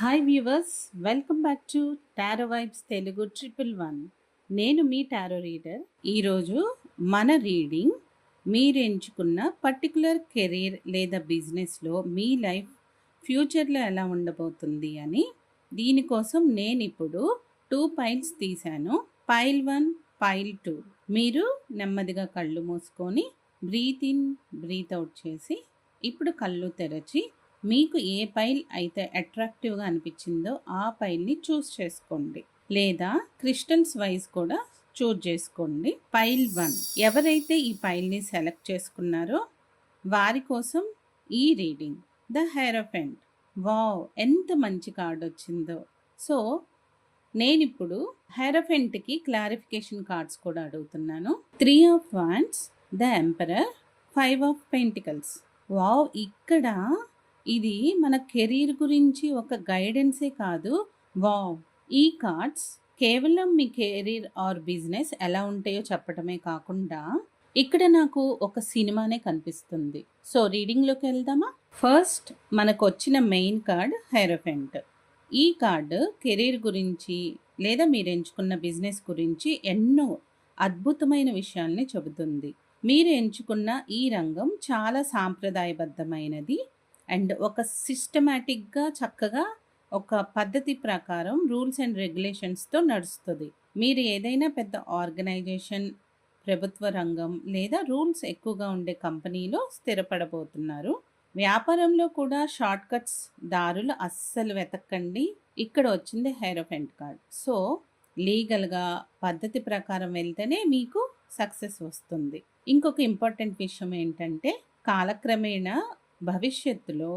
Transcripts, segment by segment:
Hi viewers, welcome back to tarot vibes Telugu 111. నేను మీ tarot reader. ఈరోజు మన రీడింగ్ మీరు ఎంచుకున్న పర్టికులర్ కెరీర్ లేదా బిజినెస్లో మీ లైఫ్ ఫ్యూచర్లో ఎలా ఉండబోతుంది అని. దీనికోసం నేను ఇప్పుడు 2 పైల్స్ తీశాను. Pile 1, pile 2. మీరు నెమ్మదిగా కళ్ళు మూసుకొని బ్రీత్ ఇన్ బ్రీత్ అవుట్ చేసి ఇప్పుడు కళ్ళు తెరచి మీకు ఏ పైల్ అయితే అట్రాక్టివ్గా అనిపించిందో ఆ పైల్ని చూస్ చేసుకోండి, లేదా క్రిస్టల్స్ వైజ్ కూడా చూస్ చేసుకోండి. పైల్ 1 ఎవరైతే ఈ పైల్ని సెలెక్ట్ చేసుకున్నారో వారి కోసం ఈ రీడింగ్. The hierophant. వావ్, ఎంత మంచి కార్డ్ వచ్చిందో. సో నేను ఇప్పుడు హెరోఫెంట్కి క్లారిఫికేషన్ కార్డ్స్ కూడా అడుగుతున్నాను. 3 of wands, the emperor, 5 of pentacles. Wow, ఇక్కడ ఇది మన కెరీర్ గురించి ఒక గైడెన్సే కాదు. వావ్, ఈ కార్డ్స్ కేవలం మీ కెరీర్ ఆర్ బిజినెస్ ఎలా ఉంటాయో చెప్పడమే కాకుండా ఇక్కడ నాకు ఒక సినిమానే కనిపిస్తుంది. సో రీడింగ్లోకి వెళ్దామా? ఫస్ట్ మనకు వచ్చిన మెయిన్ కార్డ్ హెరోఫెంట్. ఈ కార్డు కెరీర్ గురించి లేదా మీరు ఎంచుకున్న బిజినెస్ గురించి ఎన్నో అద్భుతమైన విషయాల్ని చెబుతుంది. మీరు ఎంచుకున్న ఈ రంగం చాలా సాంప్రదాయబద్ధమైనది అండ్ ఒక సిస్టమేటిక్గా చక్కగా ఒక పద్ధతి ప్రకారం రూల్స్ అండ్ రెగ్యులేషన్స్తో నడుస్తుంది. మీరు ఏదైనా పెద్ద ఆర్గనైజేషన్, ప్రభుత్వ రంగం లేదా రూల్స్ ఎక్కువగా ఉండే కంపెనీలో స్థిరపడబోతున్నారు. వ్యాపారంలో కూడా షార్ట్ కట్స్ దారులు అస్సలు వెతకండి. ఇక్కడ వచ్చింది హెరోఫెంట్ కార్డ్. సో లీగల్గా పద్ధతి ప్రకారం వెళ్తేనే మీకు సక్సెస్ వస్తుంది. ఇంకొక ఇంపార్టెంట్ విషయం ఏంటంటే కాలక్రమేణా భవిష్యత్తులో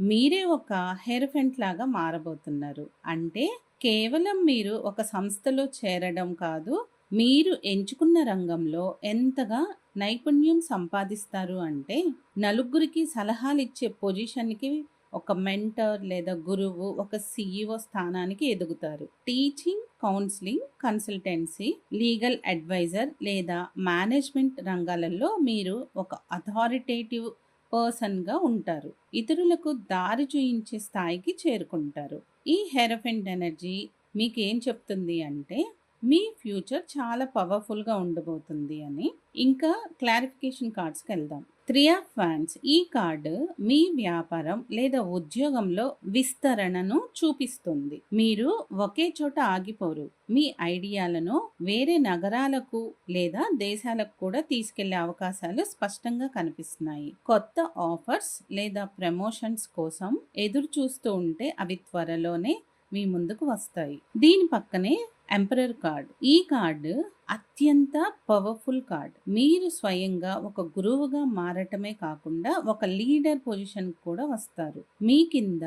మీరే ఒక హెరోఫెంట్ లాగా మారబోతున్నారు. అంటే కేవలం మీరు ఒక సంస్థలో చేరడం కాదు, మీరు ఎంచుకున్న రంగంలో ఎంతగా నైపుణ్యం సంపాదిస్తారు అంటే నలుగురికి సలహాలు ఇచ్చే పొజిషన్కి ఒక మెంటర్ లేదా గురువు, ఒక CEO స్థానానికి ఎదుగుతారు. Teaching, counselling, consultancy, legal adviser లేదా మేనేజ్మెంట్ రంగాలలో మీరు ఒక అథారిటేటివ్ పర్సన్గా ఉంటారు. ఇతరులకు దారి చూయించే స్థాయికి చేరుకుంటారు. ఈ హెరోఫెంట్ ఎనర్జీ మీకు ఏం చెప్తుంది అంటే మీ ఫ్యూచర్ చాలా పవర్ఫుల్గా ఉండబోతుంది అని. ఇంకా క్లారిఫికేషన్ కార్డ్స్కి వెళ్దాం. 3 ఆఫ్ వాండ్స్. ఈ కార్డు మీ వ్యాపారం లేదా ఉద్యోగంలో విస్తరణను చూపిస్తుంది. మీరు ఒకే చోట ఆగిపోరు. మీ ఐడియాలను వేరే నగరాలకు లేదా దేశాలకు కూడా తీసుకెళ్లే అవకాశాలు స్పష్టంగా కనిపిస్తున్నాయి. కొత్త ఆఫర్స్ లేదా ప్రమోషన్స్ కోసం ఎదురు చూస్తూ ఉంటే అవి త్వరలోనే మీ ముందుకు వస్తాయి. దీని పక్కనే ఎంపరర్ కార్డ్. ఈ కార్డు అత్యంత పవర్ఫుల్ కార్డ్. మీరు స్వయంగా ఒక గురువుగా మారటమే కాకుండా ఒక లీడర్ పొజిషన్ కూడా వస్తారు. మీ కింద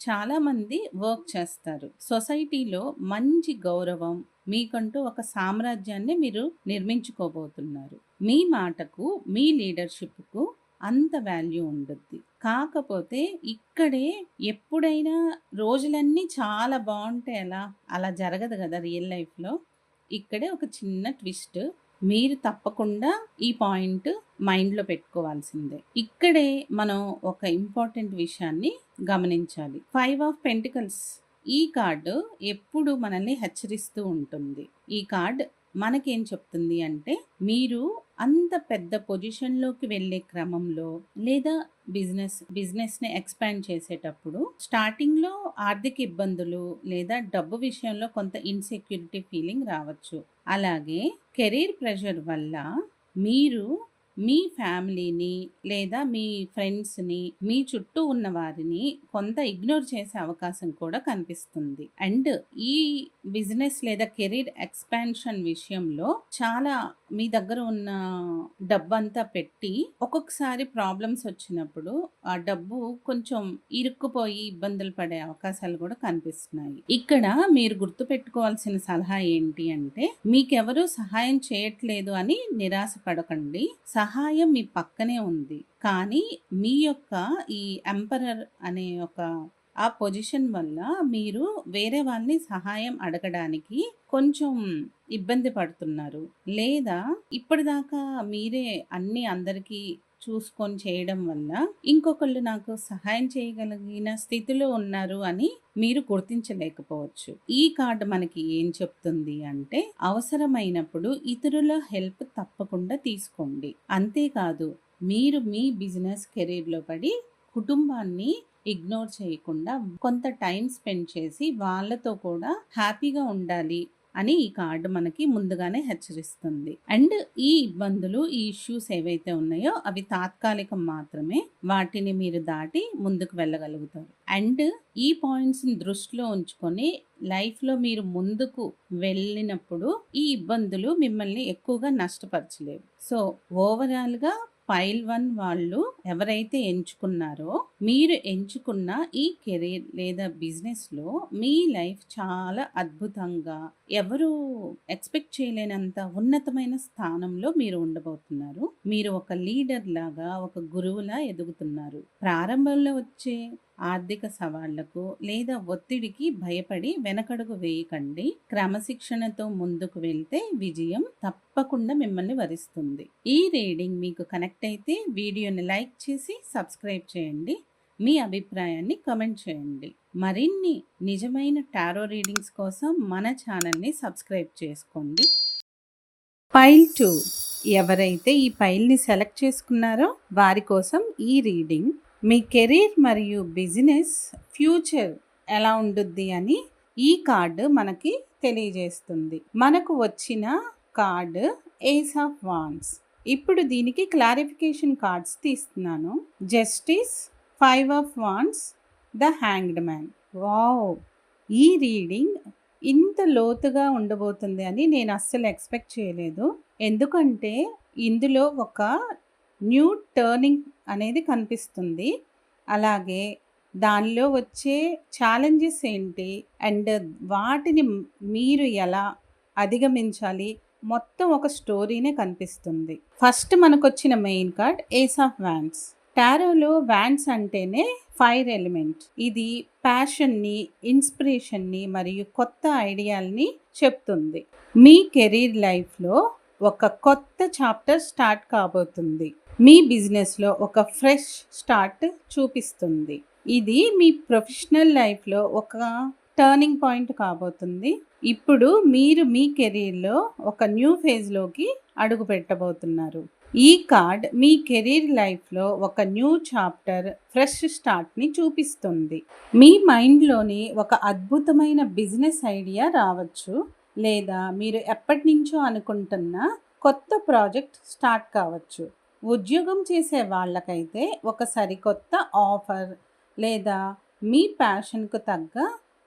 చాలా మంది వర్క్ చేస్తారు. సొసైటీలో మంచి గౌరవం, మీకంటూ ఒక సామ్రాజ్యాన్ని మీరు నిర్మించుకోబోతున్నారు. మీ మాటకు, మీ లీడర్షిప్కు అంత వాల్యూ ఉంటుంది. కాకపోతే ఇక్కడే ఎప్పుడైనా రోజులన్నీ చాలా బాగుంటాయి, అలా జరగదు కదా రియల్ లైఫ్లో. ఇక్కడే ఒక చిన్న ట్విస్ట్. మీరు తప్పకుండా ఈ పాయింట్ మైండ్లో పెట్టుకోవాల్సిందే. ఇక్కడే మనం ఒక ఇంపార్టెంట్ విషయాన్ని గమనించాలి. 5 ఆఫ్ పెంటికల్స్. ఈ కార్డు ఎప్పుడు మనల్ని హెచ్చరిస్తూ ఉంటుంది. ఈ కార్డ్ మనకేం చెప్తుంది అంటే మీరు అంత పెద్ద పొజిషన్లోకి వెళ్ళే క్రమంలో లేదా బిజినెస్ని ఎక్స్పాండ్ చేసేటప్పుడు స్టార్టింగ్లో ఆర్థిక ఇబ్బందులు లేదా డబ్బు విషయంలో కొంత ఇన్సెక్యూరిటీ ఫీలింగ్ రావచ్చు. అలాగే కెరీర్ ప్రెషర్ వల్ల మీరు మీ ఫ్యామిలీని లేదా మీ ఫ్రెండ్స్ని, మీ చుట్టూ ఉన్న వారిని కొంత ఇగ్నోర్ చేసే అవకాశం కూడా కనిపిస్తుంది. అండ్ ఈ బిజినెస్ లేదా కెరీర్ ఎక్స్పాన్షన్ విషయంలో చాలా మీ దగ్గర ఉన్న డబ్బంతా పెట్టి ఒక్కొక్కసారి ప్రాబ్లమ్స్ వచ్చినప్పుడు ఆ డబ్బు కొంచెం ఇరుక్కుపోయి ఇబ్బందులు పడే అవకాశాలు కూడా కనిపిస్తున్నాయి. ఇక్కడ మీరు గుర్తుపెట్టుకోవాల్సిన సలహా ఏంటి అంటే మీకెవరూ సహాయం చేయట్లేదు అని నిరాశ పడకండి. సహాయం మీ పక్కనే ఉంది. కానీ మీ యొక్క ఈ ఎంపరర్ అనే ఒక ఆ పొజిషన్ వల్ల మీరు వేరే వాళ్ళని సహాయం అడగడానికి కొంచెం ఇబ్బంది పడుతున్నారు. లేదా ఇప్పటిదాకా మీరే అన్ని అందరికీ చూసుకొని చేయడం వల్ల ఇంకొకళ్ళు నాకు సహాయం చేయగలిగిన స్థితిలో ఉన్నారు అని మీరు గుర్తించలేకపోవచ్చు. ఈ కార్డ్ మనకి ఏం చెప్తుంది అంటే, అవసరమైనప్పుడు ఇతరుల హెల్ప్ తప్పకుండా తీసుకోండి. అంతేకాదు, మీరు మీ బిజినెస్ కెరీర్లో పడి కుటుంబాన్ని ఇగ్నోర్ చేయకుండా కొంత టైం స్పెండ్ చేసి వాళ్ళతో కూడా హ్యాపీగా ఉండాలి అని ఈ కార్డు మనకి ముందుగానే హెచ్చరిస్తుంది. అండ్ ఈ ఇబ్బందులు, ఈ ఇష్యూస్ ఏవైతే ఉన్నాయో అవి తాత్కాలికం మాత్రమే. వాటిని మీరు దాటి ముందుకు వెళ్ళగలుగుతారు. అండ్ ఈ పాయింట్స్ని దృష్టిలో ఉంచుకొని లైఫ్లో మీరు ముందుకు వెళ్ళినప్పుడు ఈ ఇబ్బందులు మిమ్మల్ని ఎక్కువగా నష్టపరచలేవు. సో ఓవరాల్గా ఫైల్ 1 వాళ్ళు ఎవరైతే ఎంచుకున్నారో, మీరు ఎంచుకున్న ఈ కెరీర్ లేదా బిజినెస్లో మీ లైఫ్ చాలా అద్భుతంగా, ఎవరు ఎక్స్పెక్ట్ చేయలేనంత ఉన్నతమైన స్థానంలో మీరు ఉండబోతున్నారు. మీరు ఒక లీడర్ లాగా, ఒక గురువులా ఎదుగుతున్నారు. ప్రారంభంలో వచ్చే ఆర్థిక సవాళ్లకు లేదా ఒత్తిడికి భయపడి వెనకడుగు వేయకండి. క్రమశిక్షణతో ముందుకు వెళ్తే విజయం తప్పకుండా మిమ్మల్ని వరిస్తుంది. ఈ రీడింగ్ మీకు కనెక్ట్ అయితే వీడియోని లైక్ చేసి సబ్స్క్రైబ్ చేయండి. మీ అభిప్రాయాన్ని కామెంట్ చేయండి. మరిన్ని నిజమైన టారో రీడింగ్స్ కోసం మన ఛానల్ని సబ్స్క్రైబ్ చేసుకోండి. ఫైల్ 2 ఎవరైతే ఈ ఫైల్ని సెలెక్ట్ చేసుకున్నారో వారి కోసం ఈ రీడింగ్. మీ కెరీర్ మరియు బిజినెస్ ఫ్యూచర్ ఎలా ఉండుద్ది అని ఈ కార్డు మనకి తెలియజేస్తుంది. మనకు వచ్చిన కార్డు ఏస్ ఆఫ్ వాండ్స్. ఇప్పుడు దీనికి క్లారిఫికేషన్ కార్డ్స్ తీస్తున్నాను. Justice, 5 of wands, the hanged man. Wow, ఈ రీడింగ్ ఇంత లోతుగా ఉండబోతుంది అని నేను అస్సలు ఎక్స్పెక్ట్ చేయలేదు. ఎందుకంటే ఇందులో ఒక న్యూ టర్నింగ్ అనేది కనిపిస్తుంది. అలాగే దానిలో వచ్చే ఛాలెంజెస్ ఏంటి అండ్ వాటిని మీరు ఎలా అధిగమించాలి, మొత్తం ఒక స్టోరీనే కనిపిస్తుంది. ఫస్ట్ మనకు వచ్చిన main card ace of wands. టారోలో వ్యాండ్స్ అంటేనే ఫైర్ ఎలిమెంట్. ఇది ప్యాషన్ని, ఇన్స్పిరేషన్ని మరియు కొత్త ఐడియాల్ని చెప్తుంది. మీ కెరీర్ లైఫ్లో ఒక కొత్త చాప్టర్ స్టార్ట్ కాబోతుంది. మీ బిజినెస్లో ఒక ఫ్రెష్ స్టార్ట్ చూపిస్తుంది. ఇది మీ ప్రొఫెషనల్ లైఫ్లో ఒక టర్నింగ్ పాయింట్ కాబోతుంది. ఇప్పుడు మీరు మీ కెరీర్లో ఒక న్యూ ఫేజ్లోకి అడుగు పెట్టబోతున్నారు. ఈ కార్డ్ మీ కెరీర్ లైఫ్లో ఒక న్యూ చాప్టర్, ఫ్రెష్ స్టార్ట్ని చూపిస్తుంది. మీ మైండ్లోని ఒక అద్భుతమైన బిజినెస్ ఐడియా రావచ్చు, లేదా మీరు ఎప్పటి నుంచో అనుకుంటున్న కొత్త ప్రాజెక్ట్ స్టార్ట్ కావచ్చు. ఉద్యోగం చేసే వాళ్ళకైతే ఒక సరికొత్త ఆఫర్ లేదా మీ ప్యాషన్కు తగ్గ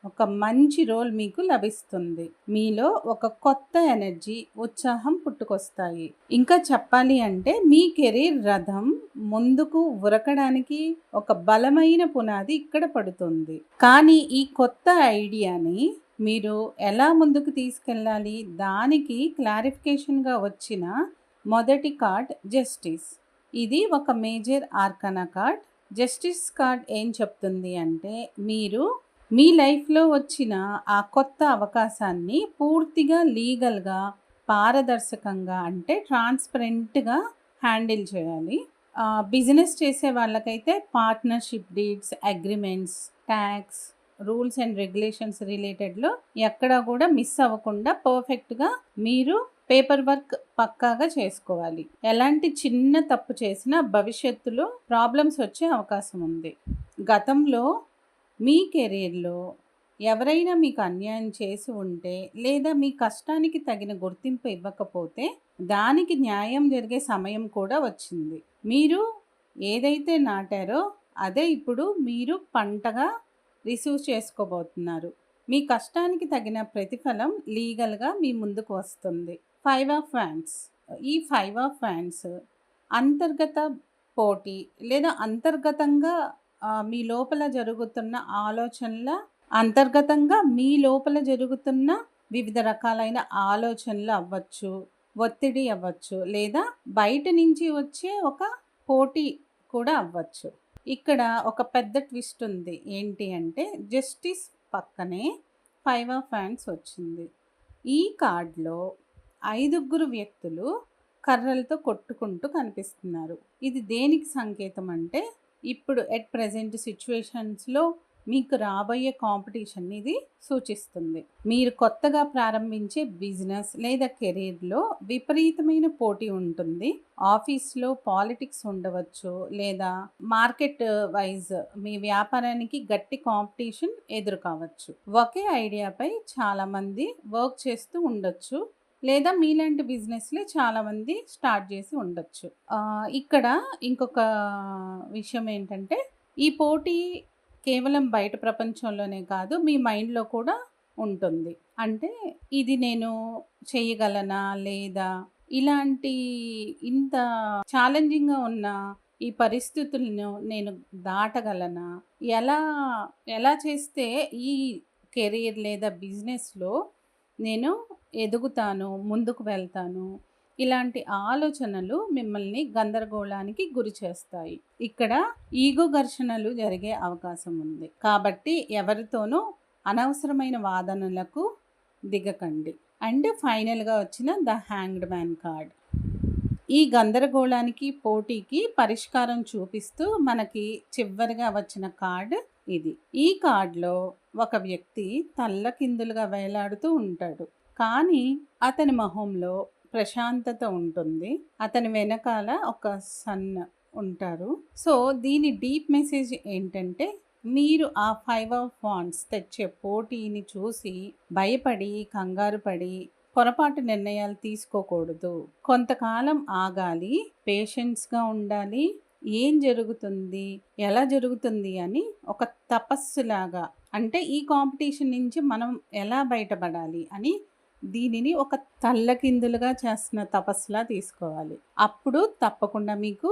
ఒక మంచి రోల్ మీకు లభిస్తుంది. మీలో ఒక కొత్త ఎనర్జీ, ఉత్సాహం పుట్టుకొస్తాయి. ఇంకా చెప్పాలి అంటే మీ కెరీర్ రథం ముందుకు ఉరకడానికి ఒక బలమైన పునాది ఇక్కడ పడుతుంది. కానీ ఈ కొత్త ఐడియాని మీరు ఎలా ముందుకు తీసుకెళ్ళాలి, దానికి క్లారిఫికేషన్గా వచ్చిన మొదటి కార్డ్ జస్టిస్. ఇది ఒక major arcana card. Justice card ఏం చెప్తుంది అంటే, మీరు మీ లైఫ్లో వచ్చిన ఆ కొత్త అవకాశాన్ని పూర్తిగా లీగల్గా, పారదర్శకంగా అంటే ట్రాన్స్పరెంట్గా హ్యాండిల్ చేయాలి. బిజినెస్ చేసే వాళ్ళకైతే partnership deeds, agreements, tax, rules and regulations రిలేటెడ్లో ఎక్కడా కూడా మిస్ అవ్వకుండా పర్ఫెక్ట్గా మీరు పేపర్ వర్క్ పక్కాగా చేసుకోవాలి. ఎలాంటి చిన్న తప్పు చేసినా భవిష్యత్తులో ప్రాబ్లమ్స్ వచ్చే అవకాశం ఉంది. గతంలో మీ కెరీర్లో ఎవరైనా మీకు అన్యాయం చేసి ఉంటే లేదా మీ కష్టానికి తగిన గుర్తింపు ఇవ్వకపోతే దానికి న్యాయం జరిగే సమయం కూడా వచ్చింది. మీరు ఏదైతే నాటారో అదే ఇప్పుడు మీరు పంటగా రిసీవ్ చేసుకోబోతున్నారు. మీ కష్టానికి తగిన ప్రతిఫలం లీగల్గా మీ ముందుకు వస్తుంది. 5 ఆఫ్ వ్యాండ్స్. ఈ 5 ఆఫ్ వ్యాండ్స్ అంతర్గత పోటీ లేదా అంతర్గతంగా మీ లోపల జరుగుతున్న ఆలోచనల, అంతర్గతంగా మీ లోపల జరుగుతున్న వివిధ రకాలైన ఆలోచనలు అవ్వచ్చు, ఒత్తిడి అవ్వచ్చు, లేదా బయట నుంచి వచ్చే ఒక పోటీ కూడా అవ్వచ్చు. ఇక్కడ ఒక పెద్ద ట్విస్ట్ ఉంది. ఏంటి అంటే జస్టిస్ పక్కనే 5 ఆఫ్ వ్యాండ్స్ వచ్చింది. ఈ కార్డ్లో 5 వ్యక్తులు కర్రలతో కొట్టుకుంటూ కనిపిస్తున్నారు. ఇది దేనికి సంకేతం అంటే ఇప్పుడు ఎట్ ప్రెజెంట్ సిచ్యువేషన్స్లో మీకు రాబోయే కాంపిటీషన్ ఇది సూచిస్తుంది. మీరు కొత్తగా ప్రారంభించే బిజినెస్ లేదా కెరీర్లో విపరీతమైన పోటీ ఉంటుంది. ఆఫీస్లో పాలిటిక్స్ ఉండవచ్చు, లేదా మార్కెట్ వైజ్ మీ వ్యాపారానికి గట్టి కాంపిటీషన్ ఎదురు కావచ్చు. ఒకే ఐడియాపై చాలామంది వర్క్ చేస్తూ ఉండొచ్చు, లేదా మీలాంటి బిజినెస్లే చాలామంది స్టార్ట్ చేసి ఉండొచ్చు. ఇక్కడ ఇంకొక విషయం ఏంటంటే ఈ పోటీ కేవలం బయట ప్రపంచంలోనే కాదు, మీ మైండ్లో కూడా ఉంటుంది. అంటే ఇది నేను చేయగలనా, లేదా ఇలాంటి ఇంత ఛాలెంజింగ్గా ఉన్న ఈ పరిస్థితులను నేను దాటగలనా, ఎలా ఎలా చేస్తే ఈ కెరీర్ లేదా బిజినెస్లో నేను ఎదుగుతాను, ముందుకు వెళ్తాను. ఇలాంటి ఆలోచనలు మిమ్మల్ని గందరగోళానికి గురి చేస్తాయి. ఇక్కడ ఈగో ఘర్షణలు జరిగే అవకాశం ఉంది. కాబట్టి ఎవరితోనూ అనవసరమైన వాదనలకు దిగకండి. అండ్ ఫైనల్గా వచ్చిన ద హ్యాంగ్డ్ మ్యాన్ కార్డ్. ఈ గందరగోళానికి, పోటీకి పరిష్కారం చూపిస్తూ మనకి చివరిగా వచ్చిన కార్డ్ ఇది. ఈ కార్డులో ఒక వ్యక్తి తల్లకిందులుగా వేలాడుతూ ఉంటాడు, కానీ అతని మొహంలో ప్రశాంతత ఉంటుంది. అతని వెనకాల ఒక సన్ ఉంటారు. సో దీని డీప్ మెసేజ్ ఏంటంటే మీరు ఆ 5 ఆఫ్ వాండ్స్ తెచ్చే పోటీని చూసి భయపడి, కంగారు పడి పొరపాటు నిర్ణయాలు తీసుకోకూడదు. కొంతకాలం ఆగాలి, పేషెన్స్గా ఉండాలి. ఏం జరుగుతుంది, ఎలా జరుగుతుంది అని ఒక తపస్సులాగా, అంటే ఈ కాంపిటీషన్ నుంచి మనం ఎలా బయటపడాలి అని దీనిని ఒక తల్లకిందులుగా చేస్తున్న తపస్సులా తీసుకోవాలి. అప్పుడు తప్పకుండా మీకు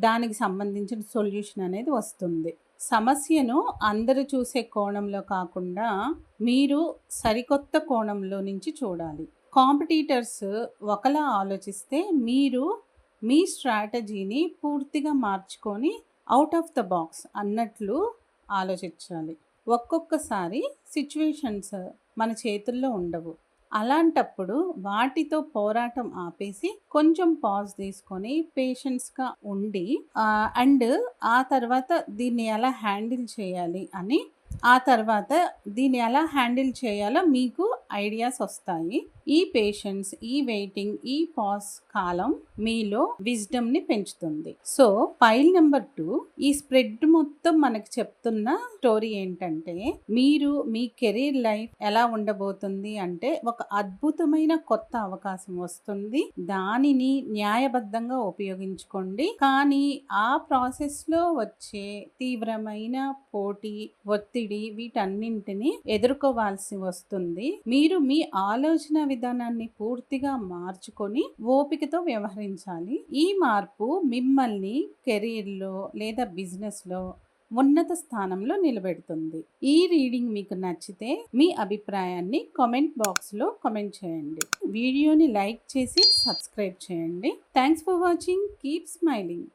దానికి సంబంధించిన సొల్యూషన్ అనేది వస్తుంది. సమస్యను అందరూ చూసే కోణంలో కాకుండా మీరు సరికొత్త కోణంలో నుంచి చూడాలి. కాంపిటీటర్స్ ఒకలా ఆలోచిస్తే మీరు మీ స్ట్రాటజీని పూర్తిగా మార్చుకొని అవుట్ ఆఫ్ ద బాక్స్ అన్నట్లు ఆలోచించాలి. ఒక్కొక్కసారి సిచ్యువేషన్స్ మన చేతుల్లో ఉండవు. అలాంటప్పుడు వాటితో పోరాటం ఆపేసి కొంచెం పాజ్ తీసుకొని పేషెన్స్గా ఉండి అండ్ ఆ తర్వాత దీన్ని ఎలా హ్యాండిల్ చేయాలి అని, ఆ తర్వాత దీన్ని ఎలా హ్యాండిల్ చేయాలో మీకు ఐడియాస్ వస్తాయి. ఈ పేషెన్స్, ఈ వెయిటింగ్, ఈ పాజ్ కాలం మీలో విజ్డమ్ని పెంచుతుంది. సో ఫైల్ నెంబర్ 2 ఈ స్ప్రెడ్ మొత్తం మనకి చెప్తున్న స్టోరీ ఏంటంటే మీరు మీ కెరీర్ లైఫ్ ఎలా ఉండబోతుంది అంటే ఒక అద్భుతమైన కొత్త అవకాశం వస్తుంది. దానిని న్యాయబద్ధంగా ఉపయోగించుకోండి. కానీ ఆ ప్రాసెస్లో వచ్చే తీవ్రమైన పోటీ, ఒత్తిడి వీటన్నింటినీ ఎదుర్కోవాల్సి వస్తుంది. మీరు మీ ఆలోచన విధానాన్ని పూర్తిగా మార్చుకొని ఓపికతో వ్యవహరించాలి. ఈ మార్పు మిమ్మల్ని కెరీర్లో లేదా బిజినెస్లో ఉన్నత స్థానంలో నిలబెడుతుంది. ఈ రీడింగ్ మీకు నచ్చితే మీ అభిప్రాయాన్ని కామెంట్ బాక్స్లో కామెంట్ చేయండి. వీడియోని లైక్ చేసి సబ్స్క్రైబ్ చేయండి. Thanks for watching. Keep smiling.